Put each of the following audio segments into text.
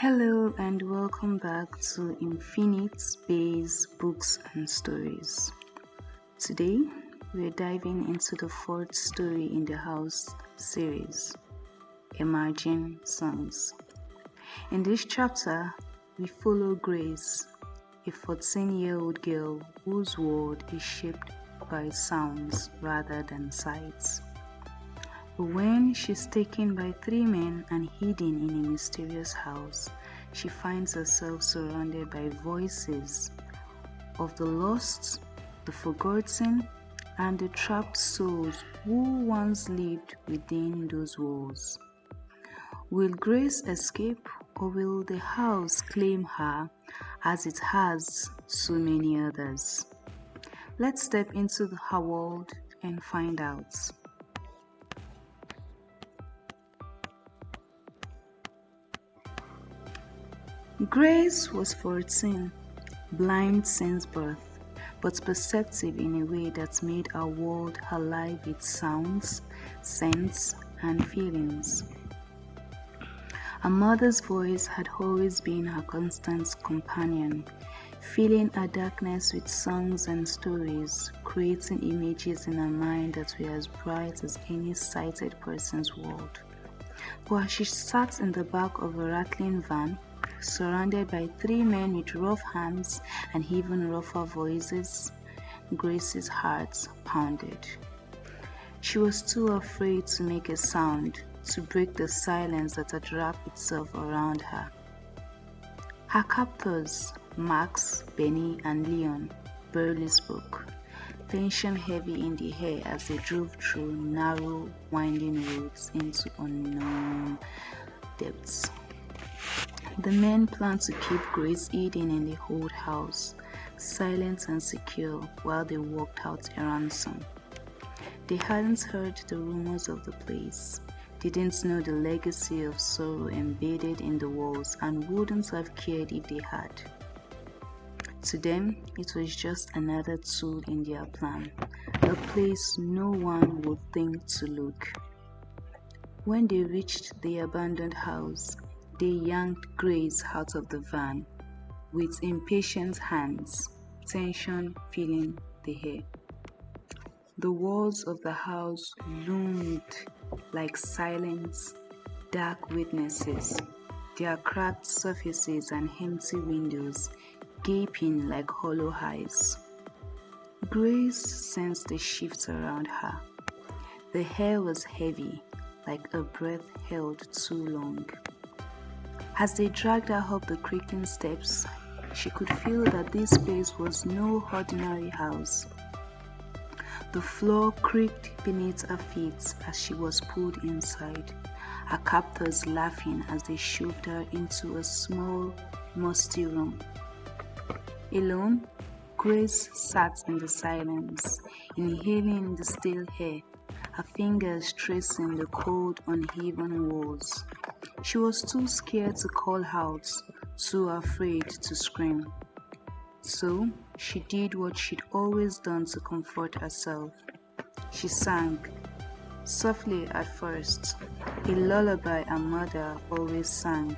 Hello and welcome back to Infinite Space Books and Stories. Today, we're diving into the fourth story in the House series, Emerging Songs. In this chapter, we follow Grace, a 14-year-old girl whose world is shaped by sounds rather than sights. When she's taken by three men and hidden in a mysterious house, she finds herself surrounded by voices of the lost, the forgotten, and the trapped souls who once lived within those walls. Will Grace escape, or will the house claim her as it has so many others? Let's step into her world and find out. Grace was 14, blind since birth, but perceptive in a way that made her world alive with sounds, scents, and feelings. Her mother's voice had always been her constant companion, filling her darkness with songs and stories, creating images in her mind that were as bright as any sighted person's world. But as she sat in the back of a rattling van, surrounded by three men with rough hands and even rougher voices, Grace's heart pounded. She was too afraid to make a sound, to break the silence that had wrapped itself around her. Her captors, Max, Benny, and Leon, barely spoke, tension heavy in the air as they drove through narrow, winding roads into unknown depths. The men planned to keep Grace hidden in the old house, silent and secure, while they worked out a ransom. They hadn't heard the rumors of the place, didn't know the legacy of sorrow embedded in the walls, and wouldn't have cared if they had. To them, it was just another tool in their plan, a place no one would think to look. When they reached the abandoned house, they yanked Grace out of the van with impatient hands, tension filling the air. The walls of the house loomed like silent, dark witnesses, their cracked surfaces and empty windows gaping like hollow eyes. Grace sensed a shift around her. The air was heavy, like a breath held too long. As they dragged her up the creaking steps, she could feel that this place was no ordinary house. The floor creaked beneath her feet as she was pulled inside, her captors laughing as they shoved her into a small, musty room. Alone, Grace sat in the silence, inhaling the still air, her fingers tracing the cold, uneven walls. She was too scared to call out, too afraid to scream. So, she did what she'd always done to comfort herself. She sang, softly at first, a lullaby her mother always sang,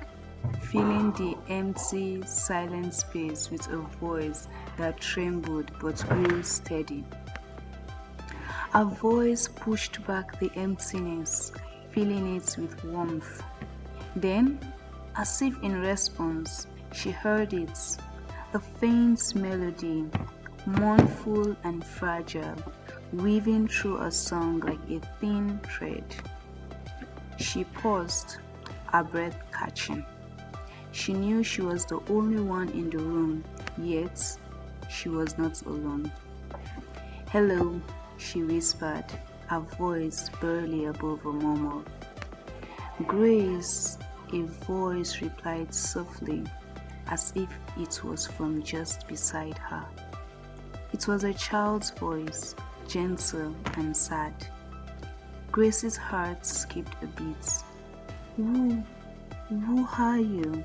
filling the empty, silent space with a voice that trembled but grew steady. Her voice pushed back the emptiness, filling it with warmth. Then, as if in response, she heard it, a faint melody, mournful and fragile, weaving through a song like a thin thread. She paused, her breath catching. She knew she was the only one in the room, yet she was not alone. "Hello," she whispered, her voice barely above a murmur. "Grace," a voice replied softly, as if it was from just beside her. It was a child's voice, gentle and sad. Grace's heart skipped a beat. Who are you?"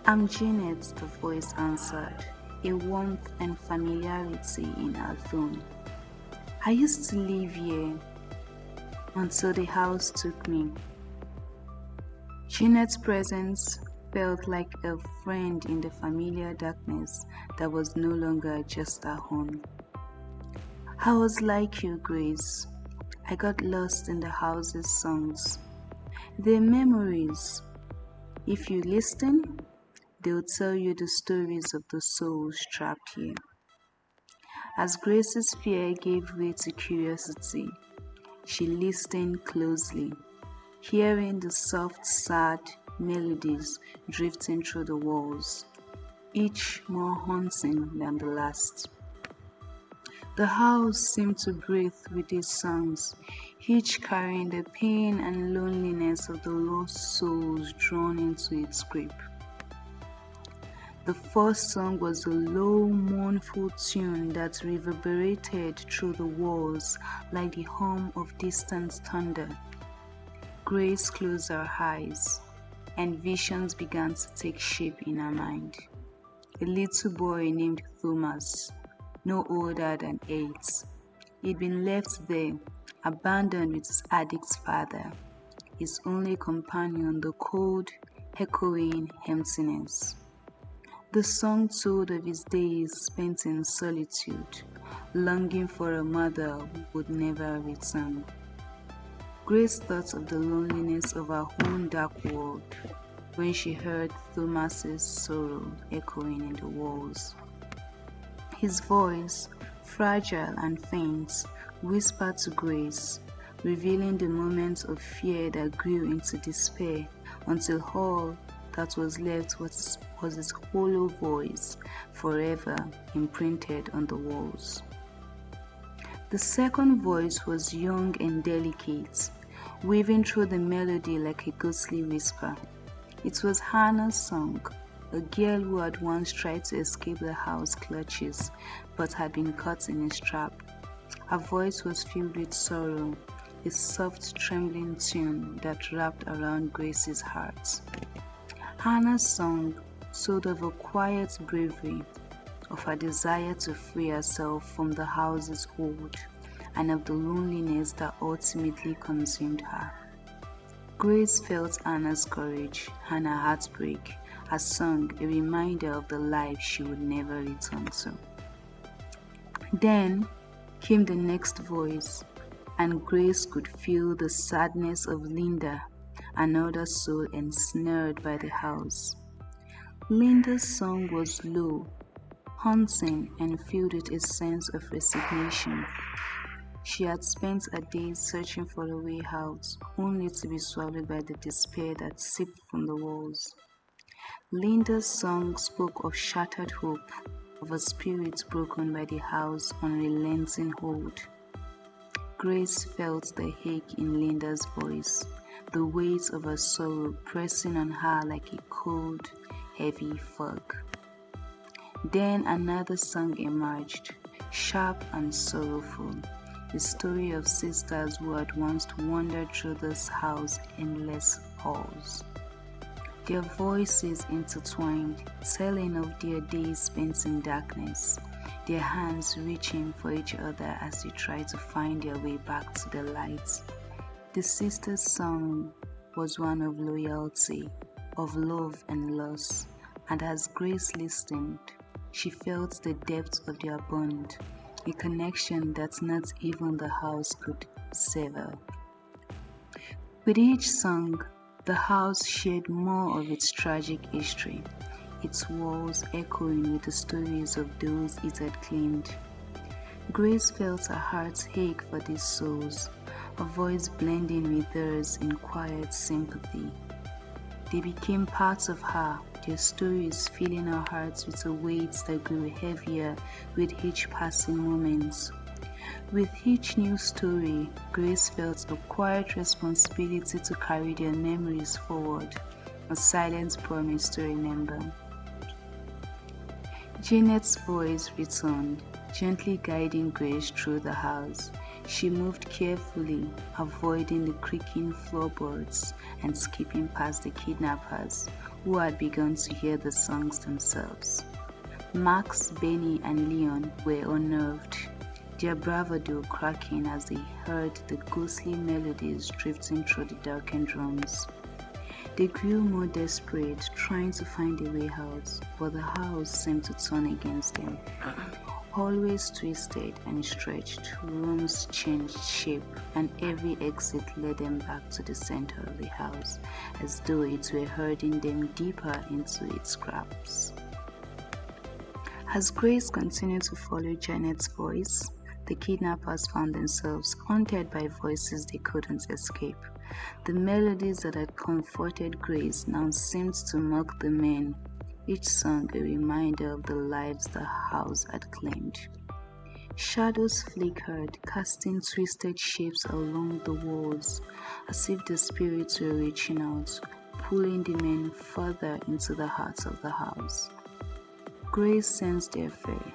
"I'm Janet," the voice answered, a warmth and familiarity in her tone. "I used to live here until the house took me." Janet's presence felt like a friend in the familiar darkness that was no longer just a home. I was like you, Grace. I got lost in the house's songs. Their memories. If you listen, they'll tell you the stories of the souls trapped here. As Grace's fear gave way to curiosity, she listened closely, hearing the soft, sad melodies drifting through the walls, each more haunting than the last. The house seemed to breathe with these songs, each carrying the pain and loneliness of the lost souls drawn into its grip. The first song was a low, mournful tune that reverberated through the walls like the hum of distant thunder. Grace closed her eyes, and visions began to take shape in her mind. A little boy named Thomas, no older than 8. He'd been left there, abandoned with his addict father, his only companion, the cold, echoing emptiness. The song told of his days spent in solitude, longing for a mother who would never return. Grace thought of the loneliness of her own dark world when she heard Thomas's sorrow echoing in the walls. His voice, fragile and faint, whispered to Grace, revealing the moments of fear that grew into despair until all that was left was his hollow voice, forever imprinted on the walls. The second voice was young and delicate, weaving through the melody like a ghostly whisper. It was Hannah's song, a girl who had once tried to escape the house clutches but had been caught in its trap. Her voice was filled with sorrow, a soft trembling tune that wrapped around Grace's heart. Hannah's song told of a quiet bravery, of her desire to free herself from the house's hold, and of the loneliness that ultimately consumed her. Grace felt Hannah's courage and her heartbreak, her song a reminder of the life she would never return to. Then came the next voice, and Grace could feel the sadness of Linda, another soul ensnared by the house. Linda's song was low, haunting, and filled with a sense of resignation. She had spent her days searching for a way out, only to be swallowed by the despair that seeped from the walls. Linda's song spoke of shattered hope, of a spirit broken by the house's unrelenting hold. Grace felt the ache in Linda's voice, the weight of her sorrow pressing on her like a cold, heavy fog. Then another song emerged, sharp and sorrowful, the story of sisters who had once wandered through this house's endless halls. Their voices intertwined, telling of their days spent in darkness, their hands reaching for each other as they tried to find their way back to the light. The sisters' song was one of loyalty, of love and loss, and as Grace listened, she felt the depth of their bond, a connection that not even the house could sever. With each song, the house shared more of its tragic history, its walls echoing with the stories of those it had claimed. Grace felt her heart ache for these souls, her voice blending with theirs in quiet sympathy. They became parts of her, their stories filling our hearts with a weight that grew heavier with each passing moment. With each new story, Grace felt a quiet responsibility to carry their memories forward, a silent promise to remember. Janet's voice returned, gently guiding Grace through the house. She moved carefully, avoiding the creaking floorboards and skipping past the kidnappers, who had begun to hear the songs themselves. Max, Benny, and Leon were unnerved, their bravado cracking as they heard the ghostly melodies drifting through the darkened rooms. They grew more desperate, trying to find a way out, but the house seemed to turn against them. Always twisted and stretched, rooms changed shape, and every exit led them back to the center of the house, as though it were herding them deeper into its scraps. As Grace continued to follow Janet's voice, the kidnappers found themselves haunted by voices they couldn't escape. The melodies that had comforted Grace now seemed to mock the men, each song a reminder of the lives the house had claimed. Shadows flickered, casting twisted shapes along the walls, as if the spirits were reaching out, pulling the men further into the heart of the house. Grace sensed their fear,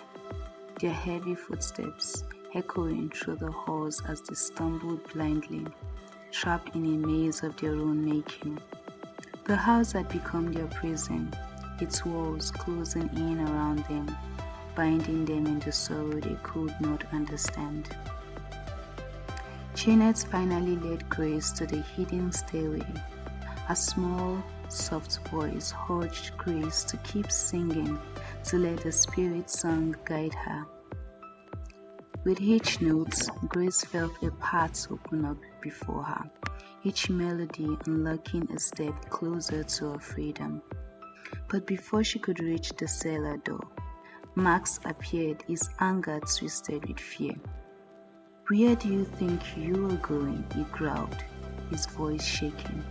their heavy footsteps echoing through the halls as they stumbled blindly, trapped in a maze of their own making. The house had become their prison, its walls closing in around them, binding them in the sorrow they could not understand. Janet finally led Grace to the hidden stairway. A small, soft voice urged Grace to keep singing, to let the spirit song guide her. With each note, Grace felt a path open up before her, each melody unlocking a step closer to her freedom. But before she could reach the cellar door, Max appeared, his anger twisted with fear. "Where do you think you are going?" he growled, his voice shaking.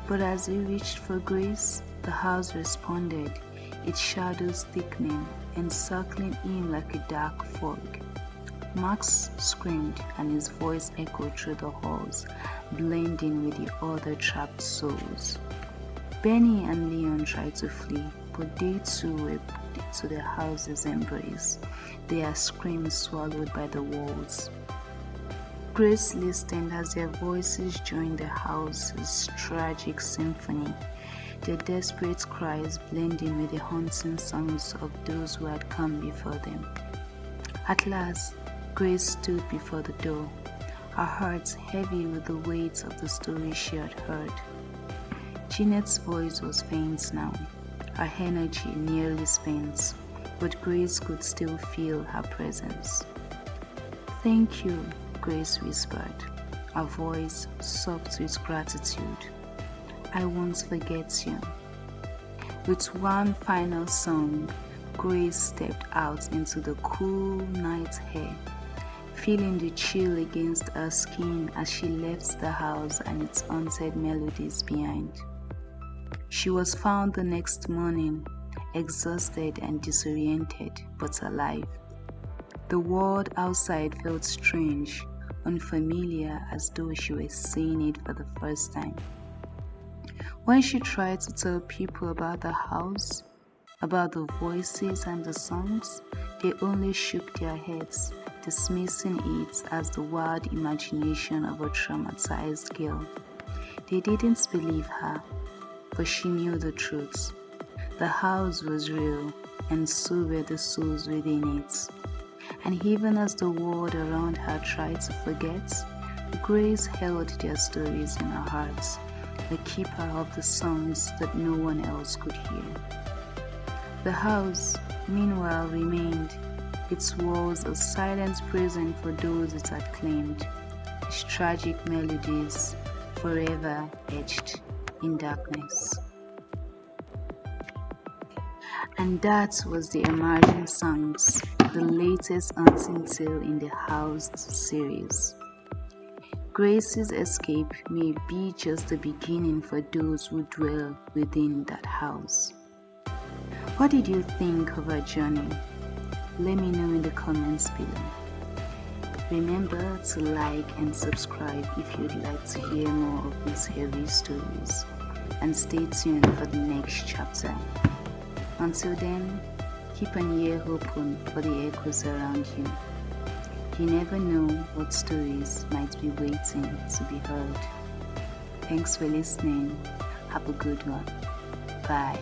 But as he reached for Grace, the house responded, its shadows thickening, encircling him like a dark fog. Max screamed, and his voice echoed through the halls, blending with the other trapped souls. Benny and Leon tried to flee, but they too were pulled to the house's embrace, their screams swallowed by the walls. Grace listened as their voices joined the house's tragic symphony, their desperate cries blending with the haunting songs of those who had come before them. At last, Grace stood before the door, her heart heavy with the weight of the story she had heard. Jeanette's voice was faint now, her energy nearly spent, but Grace could still feel her presence. "Thank you," Grace whispered, her voice soft with gratitude. "I won't forget you." With one final song, Grace stepped out into the cool night air, feeling the chill against her skin as she left the house and its haunted melodies behind. She was found the next morning, exhausted and disoriented, but alive. The world outside felt strange, unfamiliar, as though she was seeing it for the first time. When she tried to tell people about the house, about the voices and the songs, they only shook their heads, dismissing it as the wild imagination of a traumatized girl. They didn't believe her, but she knew the truth. The house was real, and so were the souls within it. And even as the world around her tried to forget, Grace held their stories in her heart, the keeper of the songs that no one else could hear. The house, meanwhile, remained, its walls a silent prison for those it had claimed, its tragic melodies forever etched in darkness. And that was the Emerging Songs, the latest haunting tale in the Housed series. Grace's escape may be just the beginning for those who dwell within that house. What did you think of our journey? Let me know in the comments below. Remember to like and subscribe if you'd like to hear more of these heavy stories, and stay tuned for the next chapter. Until then, keep an ear open for the echoes around you. You never know what stories might be waiting to be heard. Thanks for listening. Have a good one. Bye.